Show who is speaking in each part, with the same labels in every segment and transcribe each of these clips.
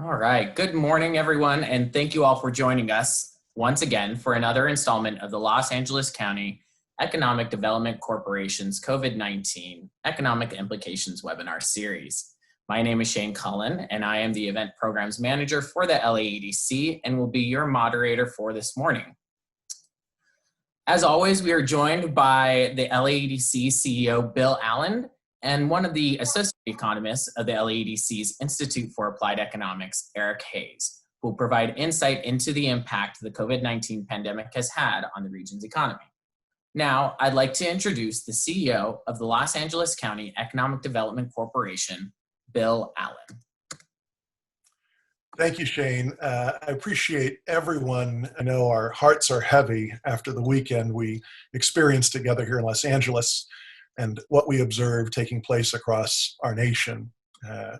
Speaker 1: All right. Good morning, everyone, and thank you all for joining us once again for another installment of the Los Angeles County Economic Development Corporation's COVID-19 Economic Implications webinar series. My name is Shane Cullen, and I am the Event Programs Manager for the LAEDC and will be your moderator for this morning. As always, we are joined by the LAEDC CEO, Bill Allen, and one of the associate economists of the LAEDC's Institute for Applied Economics, Eric Hayes, who will provide insight into the impact the COVID-19 pandemic has had on the region's economy. Now, I'd like to introduce the CEO of the Los Angeles County Economic Development Corporation, Bill Allen.
Speaker 2: Thank you, Shane. I appreciate everyone. I know our hearts are heavy after the weekend we experienced together here in Los Angeles and what we observed taking place across our nation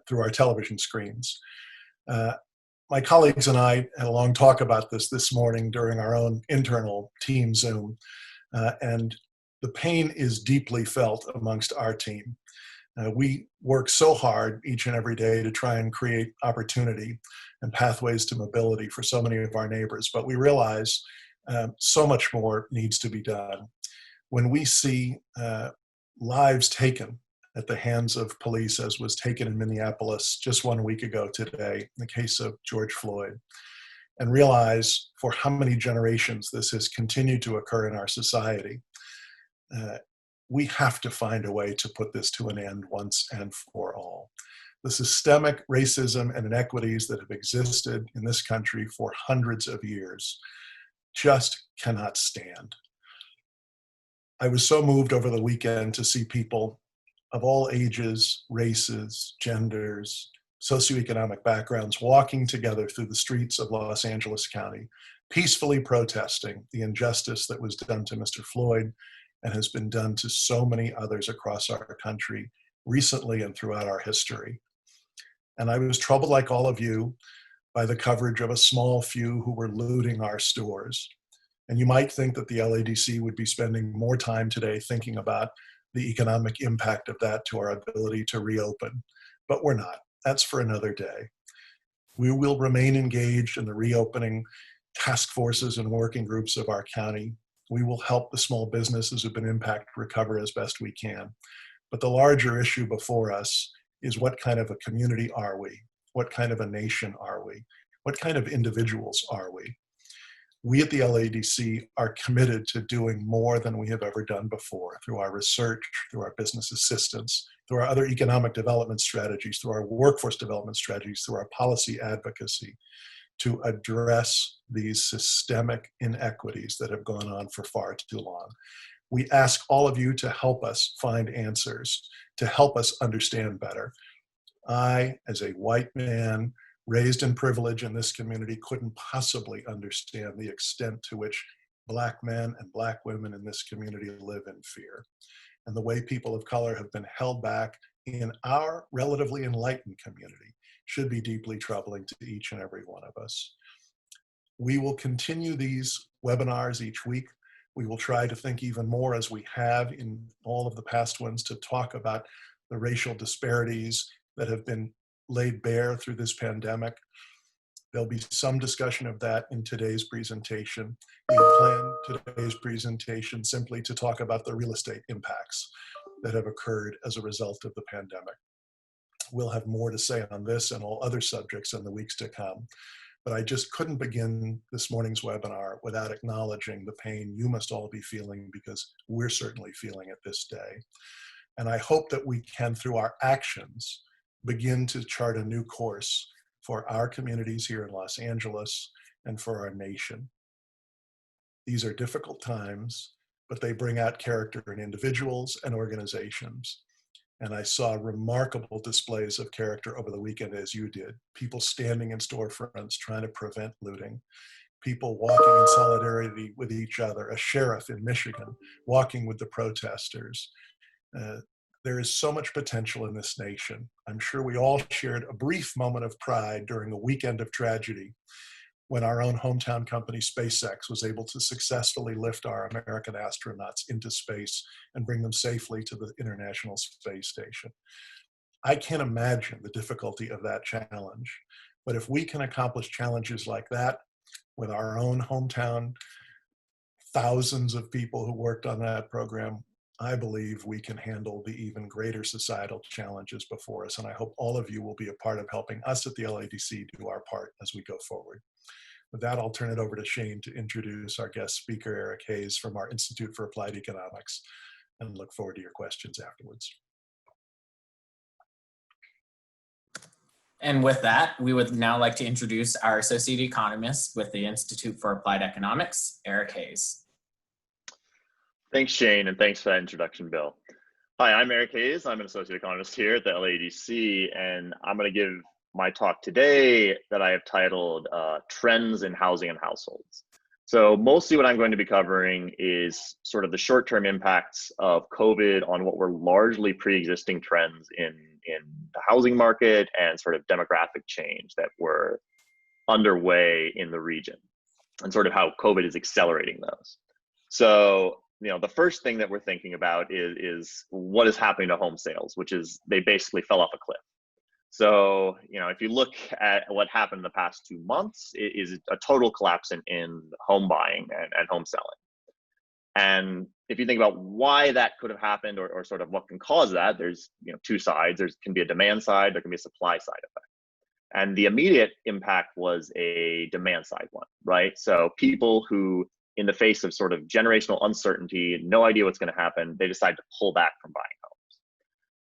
Speaker 2: through our television screens. My colleagues and I had a long talk about this morning during our own internal team Zoom, and the pain is deeply felt amongst our team. We work so hard each and every day to try and create opportunity and pathways to mobility for so many of our neighbors, but we realize so much more needs to be done. When we see lives taken at the hands of police, as was taken in Minneapolis just 1 week ago today, in the case of George Floyd, and realize for how many generations this has continued to occur in our society, we have to find a way to put this to an end once and for all. The systemic racism and inequities that have existed in this country for hundreds of years just cannot stand. I was so moved over the weekend to see people of all ages, races, genders, socioeconomic backgrounds walking together through the streets of Los Angeles County, peacefully protesting the injustice that was done to Mr. Floyd and has been done to so many others across our country recently and throughout our history. And I was troubled, like all of you, by the coverage of a small few who were looting our stores. And you might think that the LADC would be spending more time today thinking about the economic impact of that to our ability to reopen, but we're not. That's for another day. We will remain engaged in the reopening task forces and working groups of our county. We will help the small businesses who've been impacted recover as best we can. But the larger issue before us is, what kind of a community are we? What kind of a nation are we? What kind of individuals are we? We at the LADC are committed to doing more than we have ever done before through our research, through our business assistance, through our other economic development strategies, through our workforce development strategies, through our policy advocacy, to address these systemic inequities that have gone on for far too long. We ask all of you to help us find answers, to help us understand better. I, as a white man, raised in privilege in this community, couldn't possibly understand the extent to which Black men and Black women in this community live in fear. And the way people of color have been held back in our relatively enlightened community should be deeply troubling to each and every one of us. We will continue these webinars each week. We will try to think even more, as we have in all of the past ones, to talk about the racial disparities that have been laid bare through this pandemic. There'll be some discussion of that in today's presentation. We plan today's presentation simply to talk about the real estate impacts that have occurred as a result of the pandemic. We'll have more to say on this and all other subjects in the weeks to come. But I just couldn't begin this morning's webinar without acknowledging the pain you must all be feeling, because we're certainly feeling it this day. And I hope that we can, through our actions, begin to chart a new course for our communities here in Los Angeles and for our nation. These are difficult times, but they bring out character in individuals and organizations. And I saw remarkable displays of character over the weekend, as you did. People standing in storefronts trying to prevent looting. People walking in solidarity with each other. A sheriff in Michigan walking with the protesters. There is so much potential in this nation. I'm sure we all shared a brief moment of pride during a weekend of tragedy when our own hometown company, SpaceX, was able to successfully lift our American astronauts into space and bring them safely to the International Space Station. I can't imagine the difficulty of that challenge, But if we can accomplish challenges like that with our own hometown, thousands of people who worked on that program, I believe we can handle the even greater societal challenges before us. And I hope all of you will be a part of helping us at the LADC do our part as we go forward. With that, I'll turn it over to Shane to introduce our guest speaker, Eric Hayes from our Institute for Applied Economics, and look forward to your questions afterwards.
Speaker 1: And with that, we would now like to introduce our Associate Economist with the Institute for Applied Economics, Eric Hayes.
Speaker 3: Thanks, Shane, and thanks for that introduction, Bill. Hi, I'm Eric Hayes. I'm an Associate Economist here at the LAEDC, and I'm going to give my talk today that I have titled Trends in Housing and Households. So mostly what I'm going to be covering is sort of the short-term impacts of COVID on what were largely pre-existing trends in the housing market and sort of demographic change that were underway in the region, and sort of how COVID is accelerating those. So, the first thing that we're thinking about is what is happening to home sales, which is they basically fell off a cliff. So, if you look at what happened in the past 2 months, it is a total collapse in home buying and home selling. And if you think about why that could have happened or sort of what can cause that, there's two sides. There can be a demand side, there can be a supply side effect. And the immediate impact was a demand side one, right? So people who, in the face of sort of generational uncertainty, no idea what's going to happen, they decide to pull back from buying homes.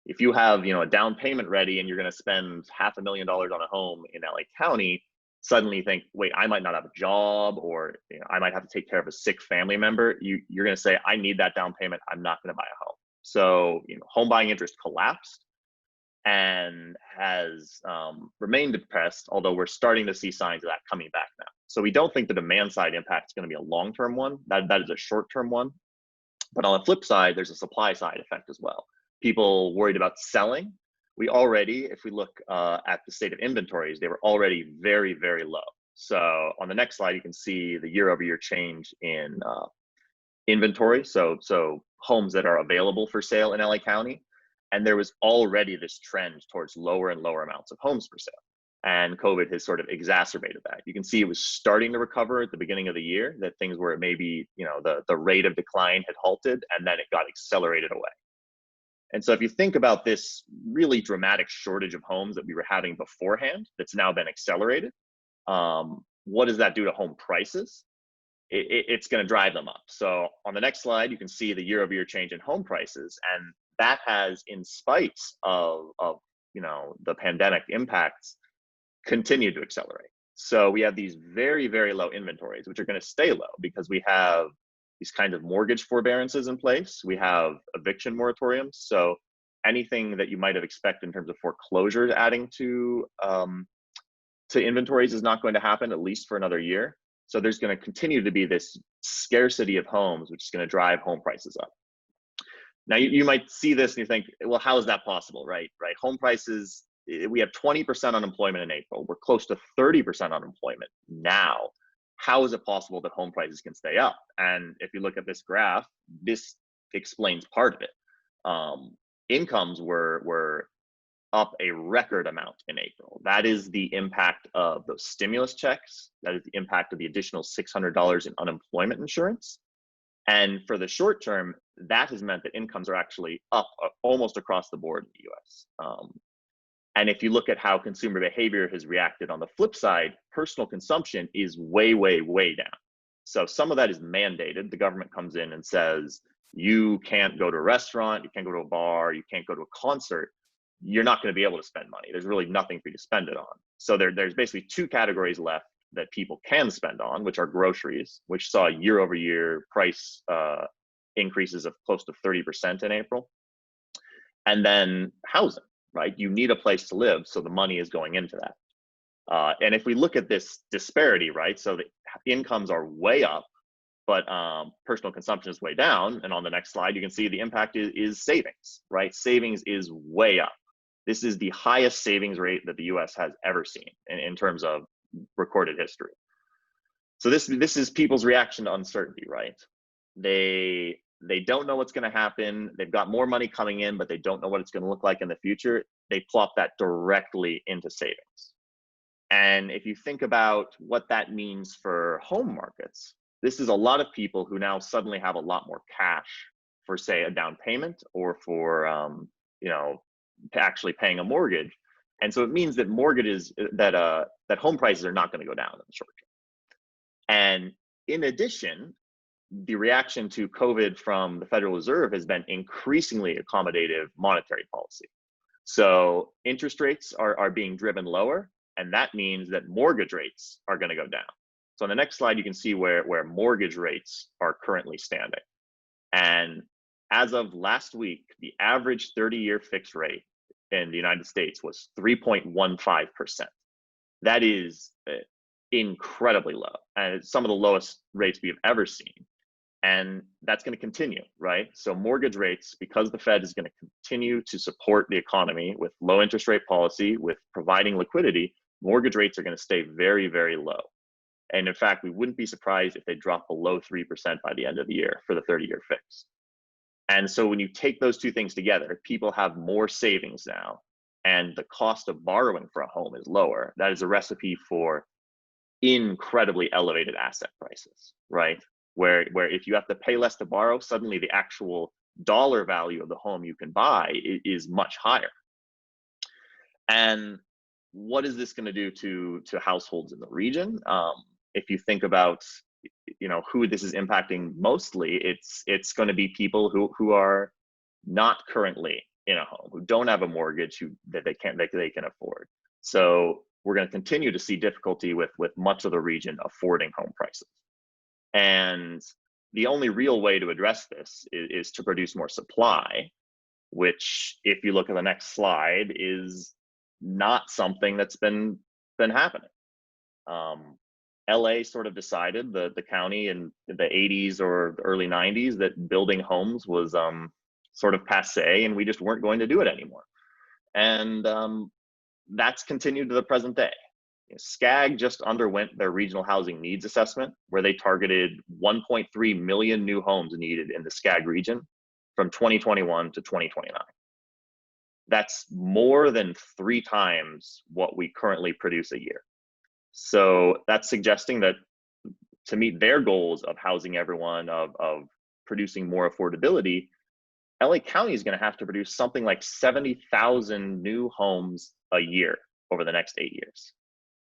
Speaker 3: If you have a down payment ready and you're going to spend $500,000 on a home in LA County, suddenly you think, wait, I might not have a job, or I might have to take care of a sick family member. You're going to say, I need that down payment. I'm not going to buy a home. So home buying interest collapsed and has remained depressed, although we're starting to see signs of that coming back now. So we don't think the demand side impact is going to be a long-term one. That is a short-term one. But on the flip side, there's a supply side effect as well. People worried about selling. We already, if we look at the state of inventories, they were already very, very low. So on the next slide, you can see the year-over-year change in inventory. So homes that are available for sale in LA County. And there was already this trend towards lower and lower amounts of homes for sale. And COVID has sort of exacerbated that. You can see it was starting to recover at the beginning of the year, that things were maybe, the rate of decline had halted, and then it got accelerated away. And so if you think about this really dramatic shortage of homes that we were having beforehand, that's now been accelerated, what does that do to home prices? It's going to drive them up. So on the next slide, you can see the year-over-year change in home prices, and that has, in spite of the pandemic impacts, continued to accelerate. So we have these very, very low inventories, which are going to stay low because we have these kinds of mortgage forbearances in place. We have eviction moratoriums. So anything that you might have expected in terms of foreclosures adding to inventories is not going to happen, at least for another year. So there's going to continue to be this scarcity of homes, which is going to drive home prices up. Now you might see this and you think, well, how is that possible, right? Home prices, we have 20% unemployment in April. We're close to 30% unemployment now. How is it possible that home prices can stay up? And if you look at this graph, this explains part of it. Incomes were up a record amount in April. That is the impact of those stimulus checks. That is the impact of the additional $600 in unemployment insurance. And for the short term, that has meant that incomes are actually up almost across the board in the US. And if you look at how consumer behavior has reacted on the flip side, personal consumption is way, way, way down. So some of that is mandated. The government comes in and says, you can't go to a restaurant, you can't go to a bar, you can't go to a concert. You're not going to be able to spend money. There's really nothing for you to spend it on. So there's basically two categories left that people can spend on, which are groceries, which saw year-over-year price increases of close to 30% in April. And then housing, right? You need a place to live, so the money is going into that. And if we look at this disparity, right? So the incomes are way up, but personal consumption is way down. And on the next slide, you can see the impact is savings, right? Savings is way up. This is the highest savings rate that the US has ever seen in terms of recorded history. So this is people's reaction to uncertainty, right? They don't know what's going to happen. They've got more money coming in, but they don't know what it's going to look like in the future. They plop that directly into savings. And if you think about what that means for home markets, this is a lot of people who now suddenly have a lot more cash for, say, a down payment or for, actually paying a mortgage. And so it means that mortgages, that home prices are not going to go down in the short term. And in addition, the reaction to COVID from the Federal Reserve has been increasingly accommodative monetary policy. So interest rates are being driven lower, and that means that mortgage rates are going to go down. So on the next slide, you can see where mortgage rates are currently standing. And as of last week, the average 30-year fixed rate in the United States was 3.15%. That is incredibly low, and it's some of the lowest rates we've ever seen. And that's going to continue, right? So mortgage rates, because the Fed is going to continue to support the economy with low interest rate policy, with providing liquidity, mortgage rates are going to stay very, very low. And in fact, we wouldn't be surprised if they drop below 3% by the end of the year for the 30-year fix. And so when you take those two things together, people have more savings now, and the cost of borrowing for a home is lower. That is a recipe for incredibly elevated asset prices, right? Where if you have to pay less to borrow, suddenly the actual dollar value of the home you can buy is much higher. And what is this going to do to households in the region? If you think about who this is impacting mostly, it's going to be people who are not currently in a home, who don't have a mortgage, that they can afford. So we're going to continue to see difficulty with much of the region affording home prices. And the only real way to address this is to produce more supply, which, if you look at the next slide, is not something that's been happening. LA sort of decided, the county in the 80s or the early 90s, that building homes was sort of passé, and we just weren't going to do it anymore. And that's continued to the present day. SCAG just underwent their regional housing needs assessment, where they targeted 1.3 million new homes needed in the SCAG region from 2021 to 2029. That's more than 3 times what we currently produce a year. So that's suggesting that to meet their goals of housing everyone, of producing more affordability, LA County is going to have to produce something like 70,000 new homes a year over the next 8 years.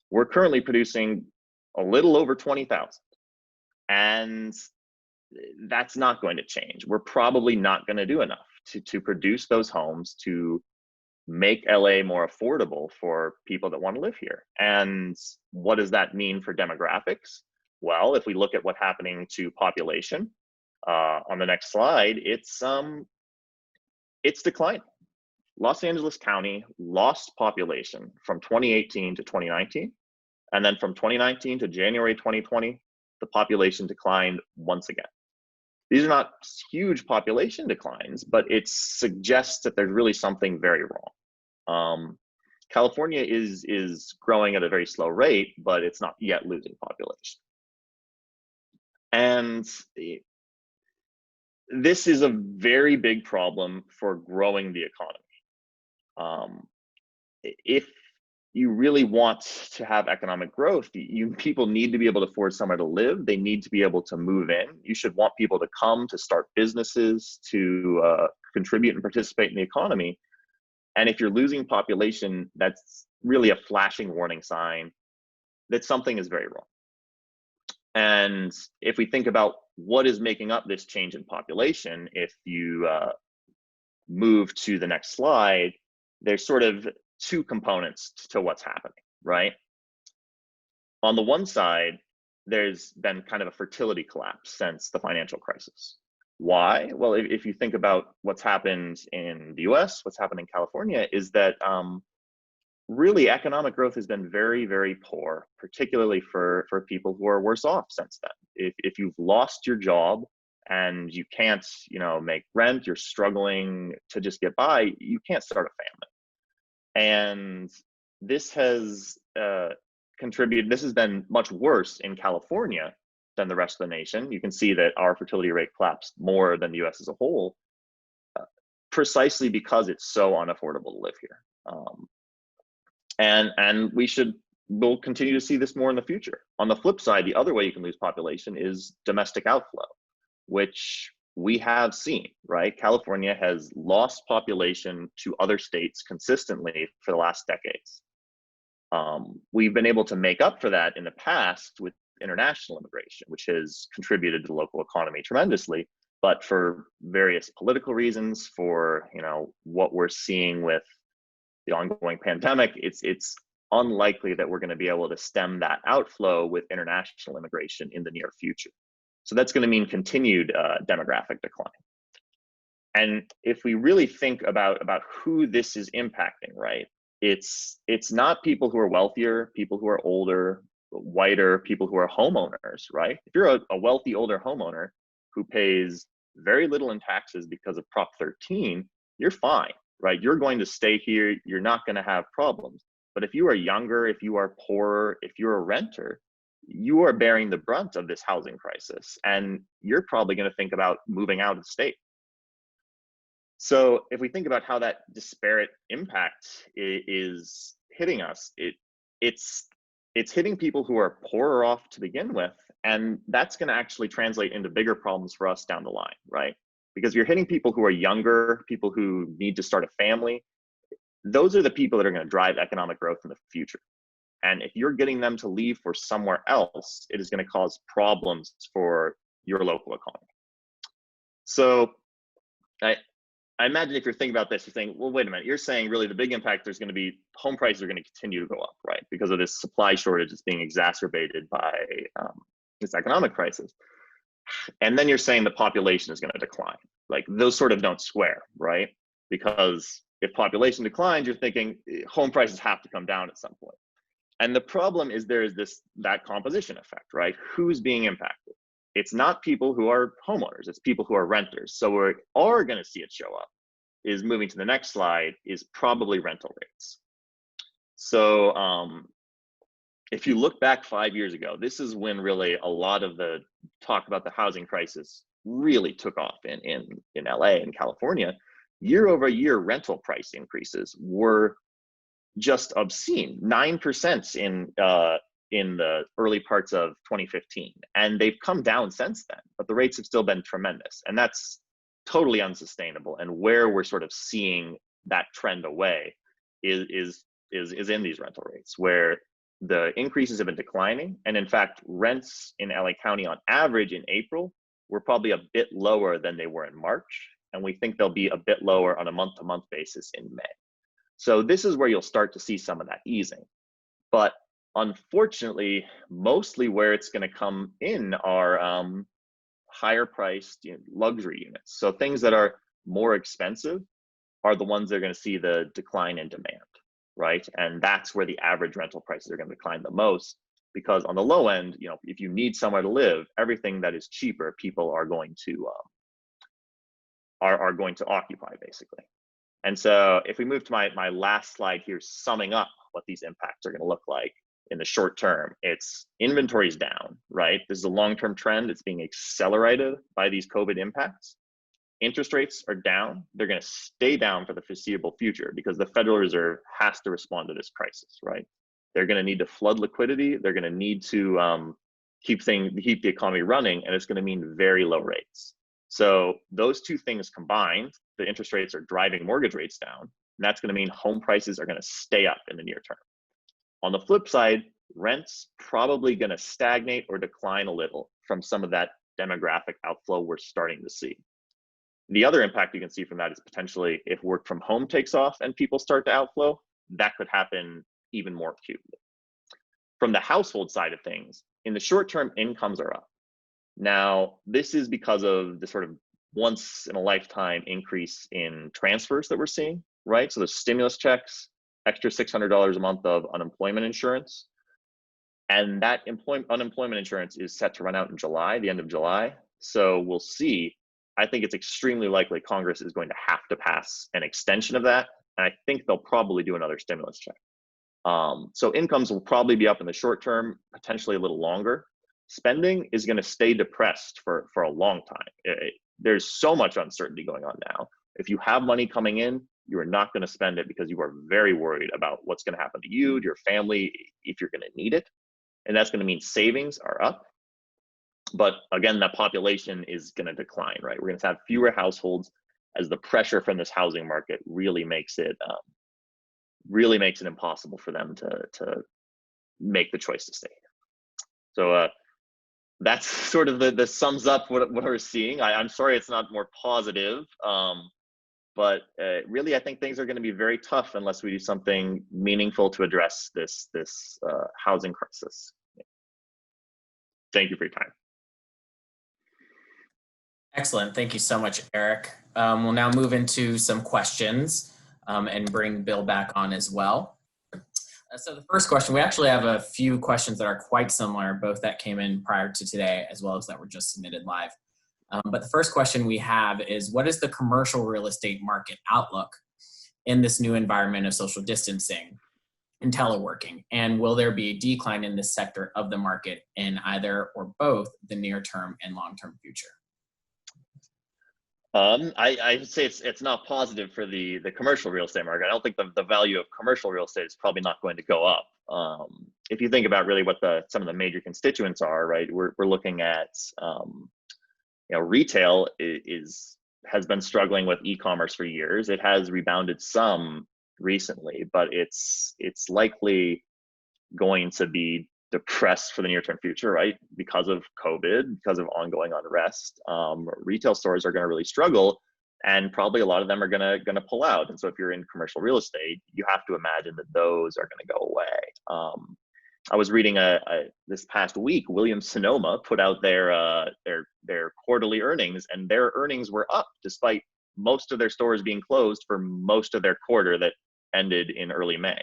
Speaker 3: We're currently producing a little over 20,000, and that's not going to change. We're probably not going to do enough to produce those homes to make LA more affordable for people that want to live here. And what does that mean for demographics? Well, if we look at what's happening to population on the next slide, it's declining. Los Angeles County lost population from 2018 to 2019. And then from 2019 to January 2020, the population declined once again. These are not huge population declines, but it suggests that there's really something very wrong. California is growing at a very slow rate, but it's not yet losing population. And this is a very big problem for growing the economy. If you really want to have economic growth, people need to be able to afford somewhere to live. They need to be able to move in. You should want people to come, to start businesses, to contribute and participate in the economy. And if you're losing population, that's really a flashing warning sign that something is very wrong. And if we think about what is making up this change in population, if you move to the next slide, there's sort of 2 components to what's happening, right? On the one side, there's been kind of a fertility collapse since the financial crisis. Why? Well, if you think about what's happened in the US, what's happened in California, is that really economic growth has been very, very poor, particularly for people who are worse off since then. If you've lost your job and you can't, make rent, you're struggling to just get by, you can't start a family. And this has contributed, this has been much worse in California than the rest of the nation. You can see that our fertility rate collapsed more than the US as a whole, precisely because it's so unaffordable to live here. And we should we'll continue to see this more in the future. On the flip side, the other way you can lose population is domestic outflow, which we have seen, right? California has lost population to other states consistently for the last decades. We've been able to make up for that in the past with international immigration, which has contributed to the local economy tremendously. But for various political reasons, for what we're seeing with the ongoing pandemic, it's unlikely that we're going to be able to stem that outflow with international immigration in the near future. So that's going to mean continued demographic decline. And if we really think about who this is impacting, right? It's not people who are wealthier, people who are older, whiter, people who are homeowners, right? If you're a wealthy older homeowner who pays very little in taxes because of Prop 13, you're fine, right? You're going to stay here. You're not going to have problems. But if you are younger, if you are poorer, if you're a renter, you are bearing the brunt of this housing crisis, and you're probably going to think about moving out of the state. So if we think about how that disparate impact is hitting us, it's hitting people who are poorer off to begin with, and that's going to actually translate into bigger problems for us down the line, right? Because you're hitting people who are younger, people who need to start a family. Those are the people that are going to drive economic growth in the future. And if you're getting them to leave for somewhere else, it is going to cause problems for your local economy. So I imagine if you're thinking about this, you're saying, well, wait a minute, you're saying really the big impact, there's going to be home prices are going to continue to go up, right? Because of this supply shortage that's being exacerbated by this economic crisis. And then you're saying the population is going to decline. Like, those sort of don't square, right? Because if population declines, you're thinking home prices have to come down at some point. And the problem is there is that composition effect, right? Who's being impacted? It's not people who are homeowners, it's people who are renters. So we are going to see it show up, is moving to the next slide, is probably rental rates. So if you look back 5 years ago, this is when really a lot of the talk about the housing crisis really took off in LA and California. Year over year rental price increases were just obscene, 9% in the early parts of 2015. And they've come down since then, but the rates have still been tremendous. And that's totally unsustainable. And where we're sort of seeing that trend away is in these rental rates, where the increases have been declining. And in fact, rents in LA County on average in April were probably a bit lower than they were in March. And we think they'll be a bit lower on a month-to-month basis in May. So this is where you'll start to see some of that easing. But unfortunately, mostly where it's going to come in are higher priced luxury units. So things that are more expensive are the ones that are going to see the decline in demand, right? And that's where the average rental prices are going to decline the most, because on the low end, if you need somewhere to live, everything that is cheaper, people are going to occupy, basically. And so if we move to my last slide here, summing up what these impacts are going to look like in the short term, it's inventories down, right? This is a long-term trend. It's being accelerated by these COVID impacts. Interest rates are down. They're going to stay down for the foreseeable future because the Federal Reserve has to respond to this crisis, right? They're going to need to flood liquidity. They're going to need to keep the economy running, and it's going to mean very low rates. So those two things combined, the interest rates are driving mortgage rates down, and that's going to mean home prices are going to stay up in the near term. On the flip side, rents probably going to stagnate or decline a little from some of that demographic outflow we're starting to see. The other impact you can see from that is potentially if work from home takes off and people start to outflow, that could happen even more acutely. From the household side of things, in the short term, incomes are up. Now, this is because of the sort of once in a lifetime increase in transfers that we're seeing, right? So the stimulus checks, extra $600 a month of unemployment insurance. And that unemployment insurance is set to run out in July, the end of July. So we'll see. I think it's extremely likely Congress is going to have to pass an extension of that. And I think they'll probably do another stimulus check. So incomes will probably be up in the short term, potentially a little longer. Spending is going to stay depressed for a long time. There's so much uncertainty going on now. If you have money coming in, you are not going to spend it because you are very worried about what's going to happen to you, to your family, if you're going to need it. And that's going to mean savings are up. But again, that population is going to decline, right? We're going to have fewer households as the pressure from this housing market really makes it impossible for them to make the choice to stay here. So that's sort of the sums up what we're seeing. I'm sorry it's not more positive, but really I think things are going to be very tough unless we do something meaningful to address this housing crisis. Thank you for your time.
Speaker 1: Excellent. Thank you so much, Eric. We'll now move into some questions and bring Bill back on as well. So the first question, we actually have a few questions that are quite similar, both that came in prior to today as well as that were just submitted live. But the first question we have is, what is the commercial real estate market outlook in this new environment of social distancing and teleworking? And will there be a decline in this sector of the market in either or both the near term and long-term future?
Speaker 3: I would say it's not positive for the commercial real estate market. I don't think the value of commercial real estate is probably not going to go up. If you think about really what some of the major constituents are, right? We're looking at retail has been struggling with e-commerce for years. It has rebounded some recently, but it's likely going to be depressed for the near-term future, right? Because of COVID, because of ongoing unrest, retail stores are going to really struggle, and probably a lot of them are going to pull out. And so, if you're in commercial real estate, you have to imagine that those are going to go away. I was reading this past week, Williams-Sonoma put out their quarterly earnings, and their earnings were up despite most of their stores being closed for most of their quarter that ended in early May.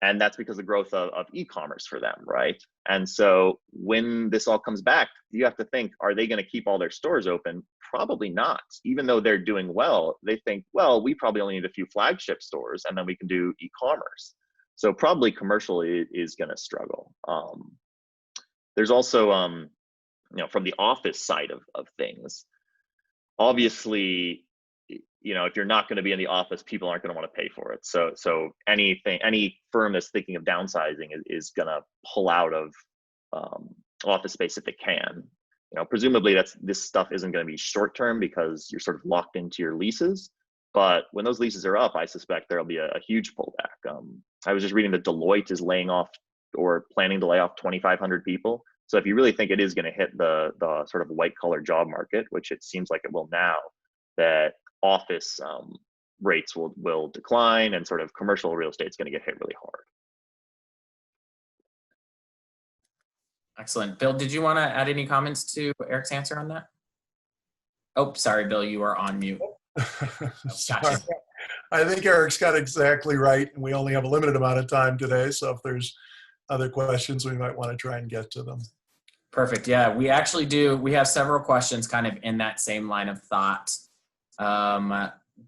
Speaker 3: And that's because of the growth of e-commerce for them, right? And so when this all comes back, you have to think, are they going to keep all their stores open? Probably not. Even though they're doing well, they think, well, we probably only need a few flagship stores and then we can do e-commerce. So probably commercial is going to struggle. There's also, from the office side of things, obviously, if you're not going to be in the office, people aren't going to want to pay for it. So any firm that's thinking of downsizing is going to pull out of office space if it can. Presumably this stuff isn't going to be short term because you're sort of locked into your leases. But when those leases are up, I suspect there'll be a huge pullback. I was just reading that Deloitte is laying off or planning to lay off 2,500 people. So if you really think it is going to hit the sort of white collar job market, which it seems like it will now, that office rates will decline and sort of commercial real estate is going to get hit really hard.
Speaker 1: Excellent. Bill, did you want to add any comments to Eric's answer on that? Oh, sorry, Bill, you are on mute.
Speaker 2: Gotcha. I think Eric's got exactly right. And we only have a limited amount of time today. So if there's other questions, we might want to try and get to them.
Speaker 1: Perfect. Yeah, we actually do. We have several questions kind of in that same line of thought.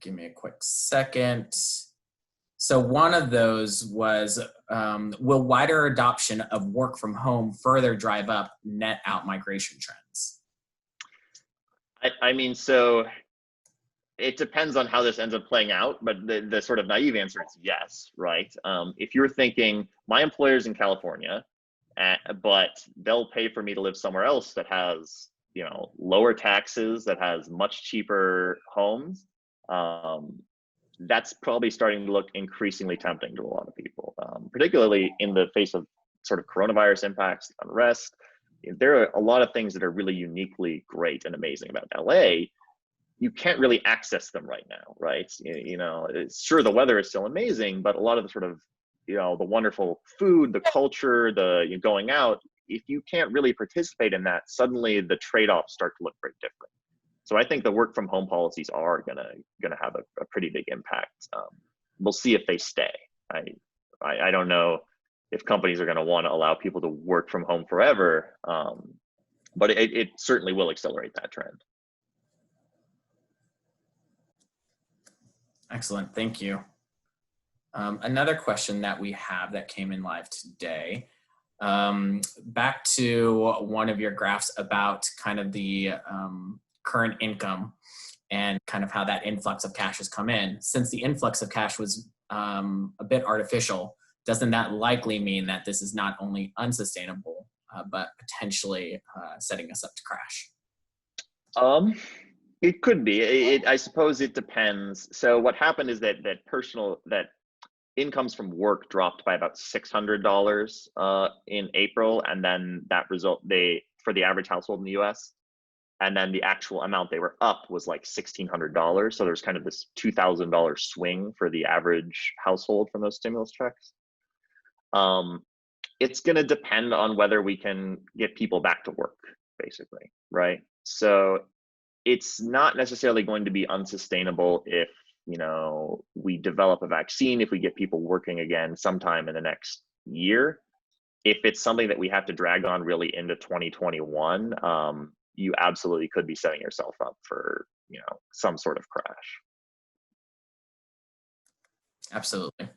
Speaker 1: Give me a quick second. So one of those was, will wider adoption of work from home further drive up net out migration trends?
Speaker 3: I mean, so it depends on how this ends up playing out, but the sort of naive answer is yes, right? If you're thinking, my employer's in California, but they'll pay for me to live somewhere else that has, lower taxes, that has much cheaper homes, that's probably starting to look increasingly tempting to a lot of people, particularly in the face of sort of coronavirus impacts, unrest. There are a lot of things that are really uniquely great and amazing about LA. You can't really access them right now, right? It's sure the weather is still amazing, but a lot of the sort of, the wonderful food, the culture, the going out, if you can't really participate in that, suddenly the trade-offs start to look very different. So I think the work from home policies are gonna have a pretty big impact. We'll see if they stay. I don't know if companies are gonna want to allow people to work from home forever, but it certainly will accelerate that trend.
Speaker 1: Excellent, thank you. Another question that we have that came in live today, back to one of your graphs about kind of the current income and kind of how that influx of cash has come in. Since the influx of cash was a bit artificial doesn't that likely mean that this is not only unsustainable, but potentially setting us up to crash?
Speaker 3: It could be. I suppose it depends. So what happened is that incomes from work dropped by about $600 in April, and then for the average household in the U.S. And then the actual amount they were up was like $1,600. So there's kind of this $2,000 swing for the average household from those stimulus checks. It's going to depend on whether we can get people back to work, basically, right? So it's not necessarily going to be unsustainable if, we develop a vaccine, if we get people working again sometime in the next year. If it's something that we have to drag on really into 2021, you absolutely could be setting yourself up for, some sort of crash.
Speaker 1: Absolutely.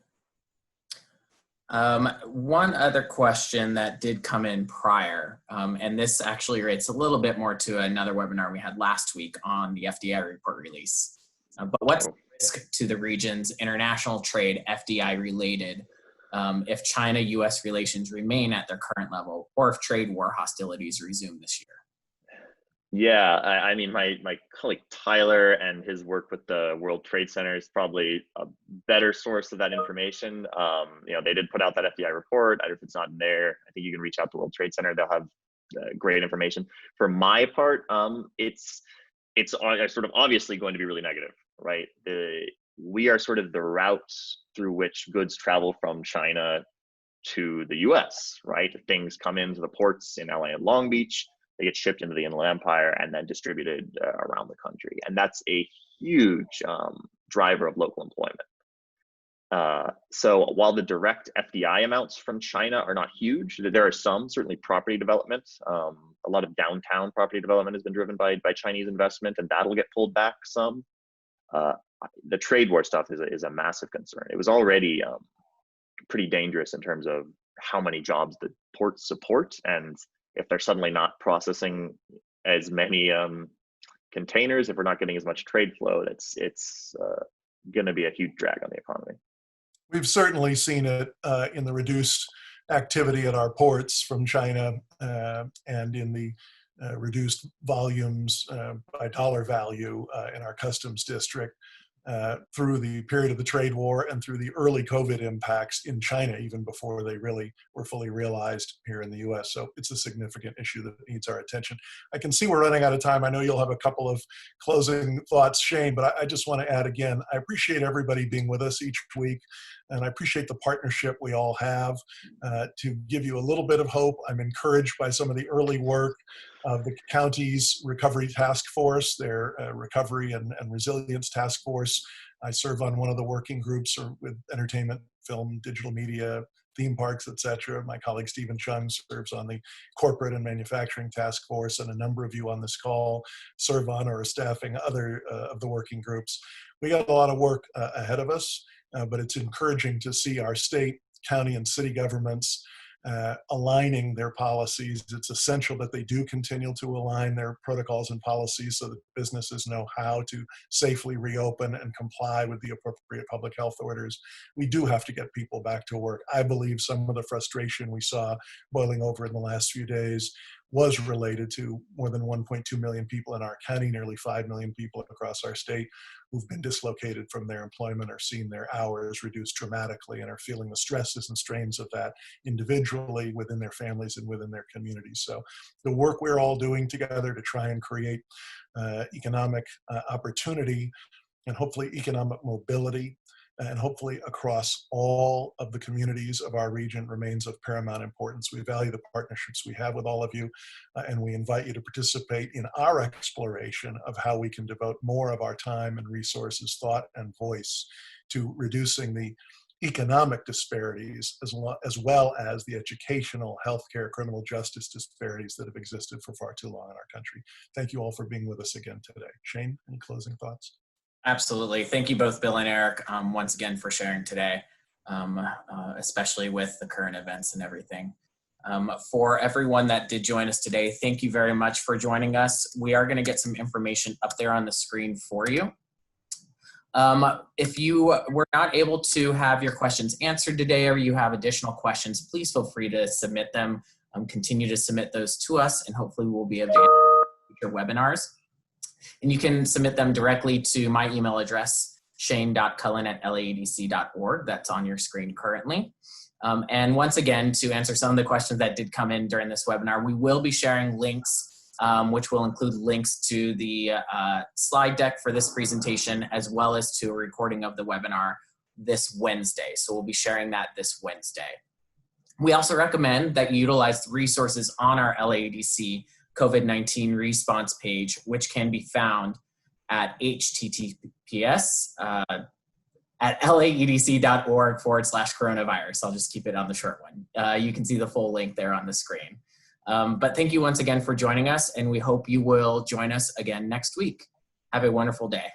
Speaker 1: One other question that did come in prior, and this actually relates a little bit more to another webinar we had last week on the FDI report release. But what's the risk to the region's international trade FDI related if China-US relations remain at their current level, or if trade war hostilities resume this year?
Speaker 3: Yeah, I mean, my colleague Tyler and his work with the World Trade Center is probably a better source of that information. They did put out that FDI report. If it's not in there, I think you can reach out to World Trade Center. They'll have great information. For my part, it's sort of obviously going to be really negative, right? We are sort of the routes through which goods travel from China to the US, right? Things come into the ports in LA and Long Beach. They get shipped into the Inland Empire and then distributed around the country. And that's a huge driver of local employment. So while the direct FDI amounts from China are not huge, there are some, certainly property development. A lot of downtown property development has been driven by Chinese investment, and that'll get pulled back some. The trade war stuff is a massive concern. It was already pretty dangerous in terms of how many jobs the ports support, and if they're suddenly not processing as many containers, if we're not getting as much trade flow, it's going to be a huge drag on the economy.
Speaker 2: We've certainly seen it in the reduced activity at our ports from China and in the reduced volumes by dollar value in our customs district through the period of the trade war and through the early COVID impacts in China, even before they really were fully realized here in the US. So it's a significant issue that needs our attention. I can see we're running out of time. I know you'll have a couple of closing thoughts, Shane, but I just want to add again, I appreciate everybody being with us each week. And I appreciate the partnership we all have to give you a little bit of hope. I'm encouraged by some of the early work of the county's recovery task force, their recovery and resilience task force. I serve on one of the working groups with entertainment, film, digital media, theme parks, etc. My colleague Stephen Chung serves on the corporate and manufacturing task force, and a number of you on this call serve on or are staffing other of the working groups. We got a lot of work ahead of us, but it's encouraging to see our state, county, and city governments aligning their policies. It's essential that they do continue to align their protocols and policies so that businesses know how to safely reopen and comply with the appropriate public health orders. We do have to get people back to work. I believe some of the frustration we saw boiling over in the last few days was related to more than 1.2 million people in our county, nearly 5 million people across our state who've been dislocated from their employment or seen their hours reduced dramatically and are feeling the stresses and strains of that individually, within their families, and within their communities. So the work we're all doing together to try and create economic opportunity and hopefully economic mobility and hopefully across all of the communities of our region remains of paramount importance. We value the partnerships we have with all of you, and we invite you to participate in our exploration of how we can devote more of our time and resources, thought and voice to reducing the economic disparities as well as the educational, healthcare, criminal justice disparities that have existed for far too long in our country. Thank you all for being with us again today. Shane, any closing thoughts?
Speaker 1: Absolutely. Thank you both, Bill and Eric, once again for sharing today, especially with the current events and everything. For everyone that did join us today, thank you very much for joining us. We are going to get some information up there on the screen for you. If you were not able to have your questions answered today or you have additional questions, please feel free to submit them. Continue to submit those to us, and hopefully we'll be able to answer future webinars. And you can submit them directly to my email address, shane.cullen@laedc.org. That's on your screen currently. And once again, to answer some of the questions that did come in during this webinar, we will be sharing links, which will include links to the slide deck for this presentation, as well as to a recording of the webinar this Wednesday. So we'll be sharing that this Wednesday. We also recommend that you utilize the resources on our LAEDC COVID-19 response page, which can be found at https at laedc.org/coronavirus. I'll just keep it on the short one. You can see the full link there on the screen. But thank you once again for joining us, and we hope you will join us again next week. Have a wonderful day.